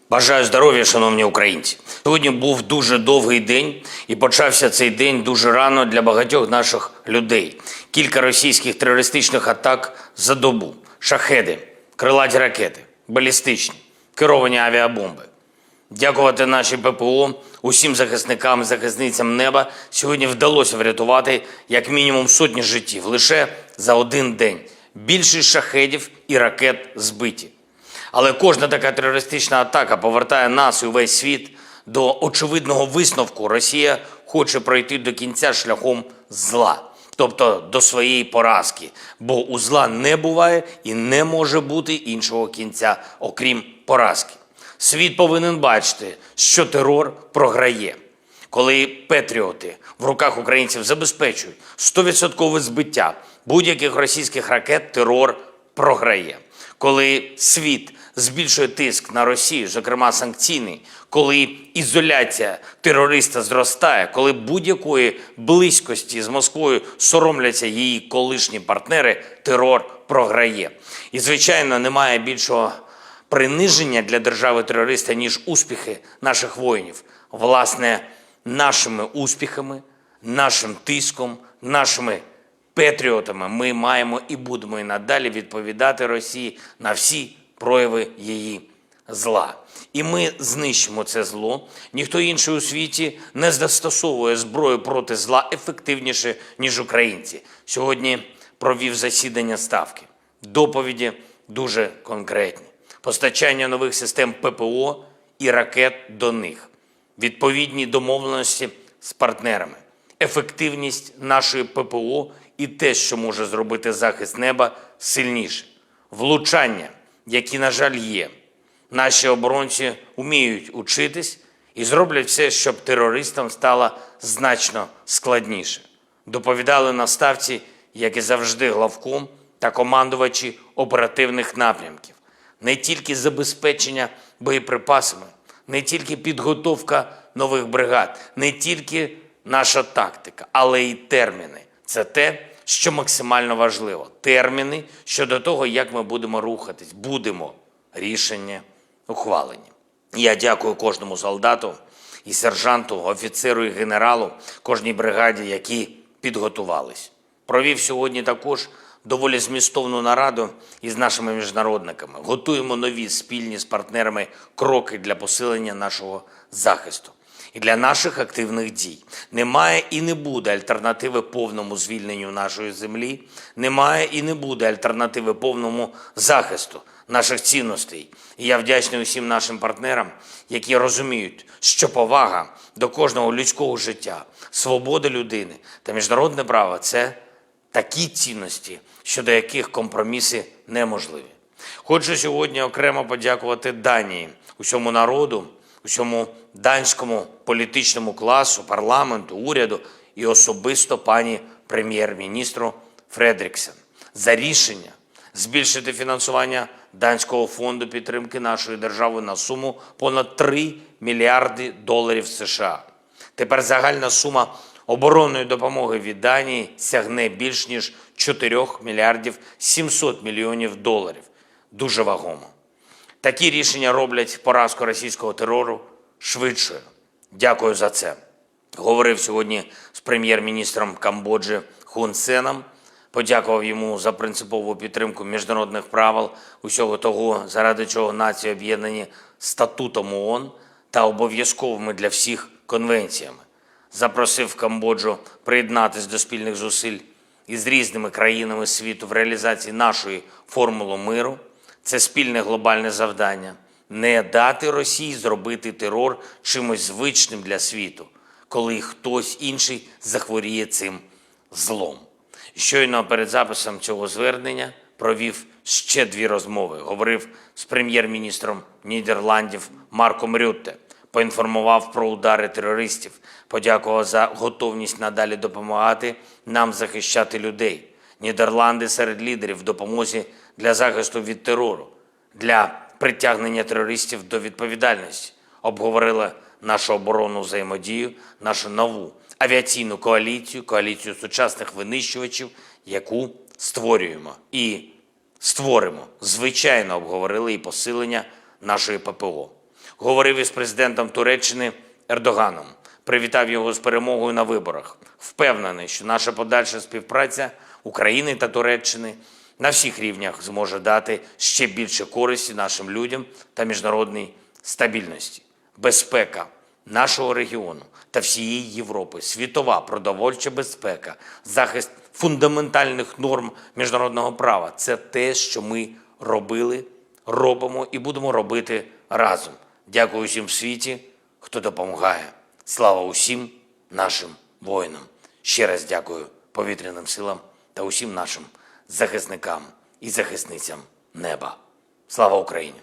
Бажаю здоров'я, шановні українці. Сьогодні був дуже довгий день, і почався цей день дуже рано для багатьох наших людей. Кілька російських терористичних атак за добу. Шахеди, крилаті ракети, балістичні, керовані авіабомби. Дякувати нашій ППО, усім захисникам і захисницям неба сьогодні вдалося врятувати як мінімум сотні життів лише за один день. Більшість шахедів і ракет збиті. Але кожна така терористична атака повертає нас і увесь світ до очевидного висновку: Росія хоче пройти до кінця шляхом зла, тобто до своєї поразки, бо у зла не буває і не може бути іншого кінця, окрім поразки. Світ повинен бачити, що терор програє. Коли патріоти в руках українців забезпечують 100% збиття будь-яких російських ракет, терор програє. Коли світ збільшує тиск на Росію, зокрема санкційний, коли ізоляція терориста зростає, коли будь-якої близькості з Москвою соромляться її колишні партнери, терор програє. І, звичайно, немає більшого приниження для держави-терориста, ніж успіхи наших воїнів. Власне, нашими успіхами, нашим тиском, нашими патріотами ми маємо і будемо і надалі відповідати Росії на всі прояви її зла. І ми знищимо це зло. Ніхто інший у світі не застосовує зброю проти зла ефективніше, ніж українці. Сьогодні провів засідання Ставки. Доповіді дуже конкретні. Постачання нових систем ППО і ракет до них. Відповідні домовленості з партнерами. Ефективність нашої ППО і те, що може зробити захист неба, сильніше. Влучання, які, на жаль, є. Наші оборонці вміють учитись і зроблять все, щоб терористам стало значно складніше. Доповідали на Ставці, як і завжди, главком та командувачі оперативних напрямків. Не тільки забезпечення боєприпасами, не тільки підготовка нових бригад, не тільки наша тактика, але й терміни. Це те, що максимально важливо. Терміни щодо того, як ми будемо рухатись. Будемо. Рішення ухвалені. Я дякую кожному солдату і сержанту, офіцеру і генералу, кожній бригаді, які підготувались. Провів сьогодні також доволі змістовну нараду із нашими міжнародниками. Готуємо нові спільні з партнерами кроки для посилення нашого захисту. І для наших активних дій. Немає і не буде альтернативи повному звільненню нашої землі, немає і не буде альтернативи повному захисту наших цінностей. І я вдячний усім нашим партнерам, які розуміють, що повага до кожного людського життя, свобода людини та міжнародне право – це такі цінності, щодо яких компроміси неможливі. Хочу сьогодні окремо подякувати Данії, усьому народу, усьому данському політичному класу, парламенту, уряду і особисто пані прем'єр-міністру Фредріксен за рішення збільшити фінансування Данського фонду підтримки нашої держави на суму понад 3 мільярди доларів США. Тепер загальна сума оборонної допомоги від Данії сягне більш ніж 4 мільярдів 700 мільйонів доларів. Дуже вагомо. Такі рішення роблять поразку російського терору швидшою. Дякую за це. Говорив сьогодні з прем'єр-міністром Камбоджі Хун Сеном. Подякував йому за принципову підтримку міжнародних правил, усього того, заради чого нації об'єднані статутом ООН та обов'язковими для всіх конвенціями. Запросив Камбоджу приєднатися до спільних зусиль із різними країнами світу в реалізації нашої формули миру. Це спільне глобальне завдання – не дати Росії зробити терор чимось звичним для світу, коли хтось інший захворіє цим злом. Щойно перед записом цього звернення провів ще 2 розмови. Говорив з прем'єр-міністром Нідерландів Марком Рютте, поінформував про удари терористів, подякував за готовність надалі допомагати нам захищати людей. Нідерланди серед лідерів в допомозі для захисту від терору, для притягнення терористів до відповідальності. Обговорили нашу оборонну взаємодію, нашу нову авіаційну коаліцію, коаліцію сучасних винищувачів, яку створюємо і створимо. Звичайно, обговорили і посилення нашої ППО. Говорив із президентом Туреччини Ердоганом, привітав його з перемогою на виборах. Впевнений, що наша подальша співпраця України та Туреччини на всіх рівнях зможе дати ще більше користі нашим людям та міжнародній стабільності. Безпека нашого регіону та всієї Європи, світова продовольча безпека, захист фундаментальних норм міжнародного права – це те, що ми робили, робимо і будемо робити разом. Дякую усім в світі, хто допомагає. Слава усім нашим воїнам. Ще раз дякую повітряним силам та усім нашим захисникам і захисницям неба. Слава Україні!